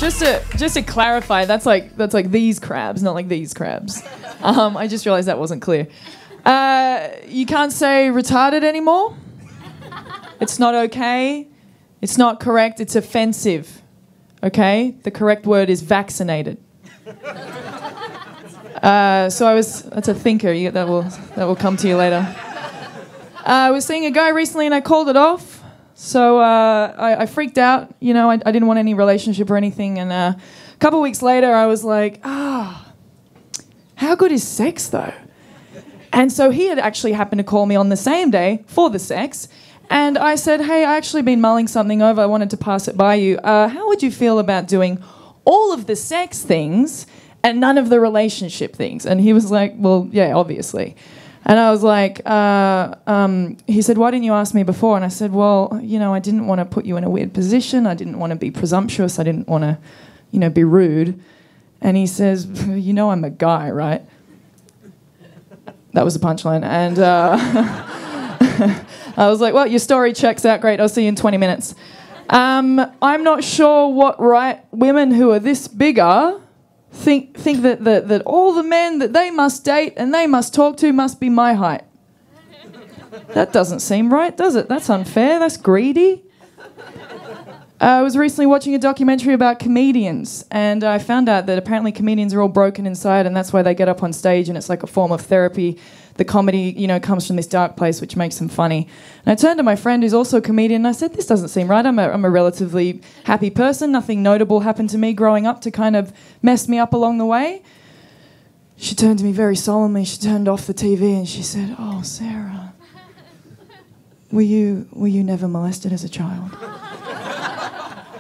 just to clarify, that's like these crabs, not like these crabs. I just realised that wasn't clear. You can't say retarded anymore. It's not okay. It's not correct. It's offensive. Okay? The correct word is vaccinated. That's a thinker. That will come to you later. I was seeing a guy recently and I called it off. So I freaked out. You know, I didn't want any relationship or anything. And a couple of weeks later, I was like, how good is sex though? And so he had actually happened to call me on the same day for the sex. And I said, hey, I actually been mulling something over. I wanted to pass it by you. How would you feel about doing all of the sex things and none of the relationship things? And he was like, well, yeah, obviously. And I was like, he said, why didn't you ask me before? And I said, well, you know, I didn't want to put you in a weird position. I didn't want to be presumptuous. I didn't want to, you know, be rude. And he says, you know, I'm a guy, right? That was the punchline. And I was like, well, your story checks out. Great. I'll see you in 20 minutes. I'm not sure what right women who are this bigger think that all the men that they must date and they must talk to must be my height. That doesn't seem right, does it? That's unfair. That's greedy. I was recently watching a documentary about comedians, and I found out that apparently comedians are all broken inside, and that's why they get up on stage, and it's like a form of therapy. The comedy, you know, comes from this dark place, which makes them funny. And I turned to my friend, who's also a comedian, and I said, this doesn't seem right. I'm a relatively happy person. Nothing notable happened to me growing up to kind of mess me up along the way. She turned to me very solemnly. She turned off the TV, and she said, oh, Sarah, were you never molested as a child?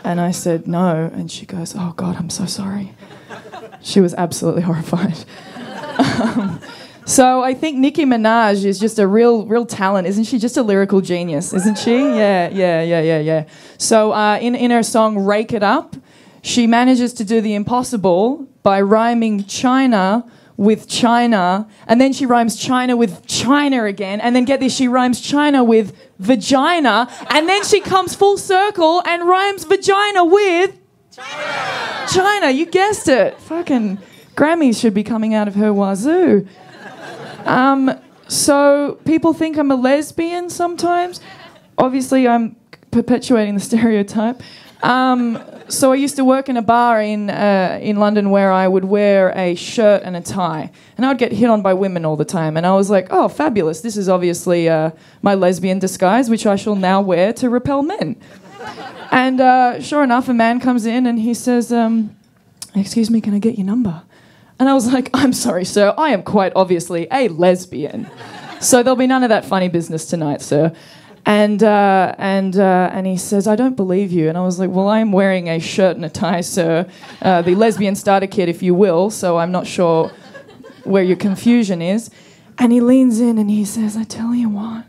And I said, no. And she goes, oh, God, I'm so sorry. She was absolutely horrified. So I think Nicki Minaj is just a real talent, isn't she? Just a lyrical genius, isn't she? Yeah. So in her song Rake It Up, she manages to do the impossible by rhyming China with China, and then she rhymes China with China again, and then get this, she rhymes China with vagina, and then she comes full circle and rhymes vagina with China. You guessed it. Fucking Grammys should be coming out of her wazoo. So people think I'm a lesbian sometimes. Obviously, I'm perpetuating the stereotype. So I used to work in a bar in London where I would wear a shirt and a tie, and I would get hit on by women all the time. And I was like, "Oh, fabulous! This is obviously my lesbian disguise, which I shall now wear to repel men." And sure enough, a man comes in and he says, "Excuse me, can I get your number?" And I was like, "I'm sorry, sir. I am quite obviously a lesbian, so there'll be none of that funny business tonight, sir." And he says, "I don't believe you." And I was like, "Well, I am wearing a shirt and a tie, sir. The lesbian starter kit, if you will, so I'm not sure where your confusion is." And he leans in and he says, "I tell you what,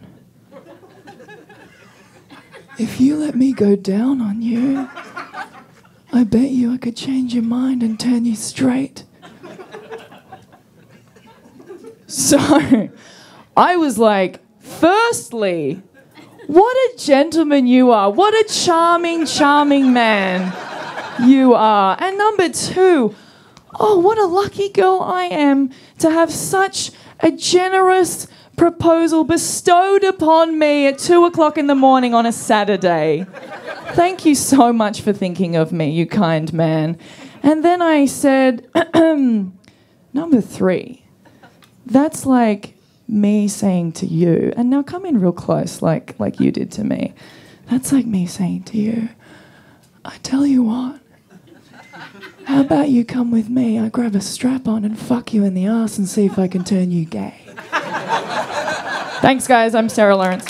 if you let me go down on you, I bet you I could change your mind and turn you straight." So I was like, firstly, what a gentleman you are. What a charming, charming man you are. And number two, oh, what a lucky girl I am to have such a generous proposal bestowed upon me at 2 o'clock in the morning on a Saturday. Thank you so much for thinking of me, you kind man. And then I said, number three, that's like me saying to you, and now come in real close like you did to me. That's like me saying to you, I tell you what, how about you come with me? I grab a strap on and fuck you in the ass and see if I can turn you gay. Thanks, guys. I'm Sarah Lawrence.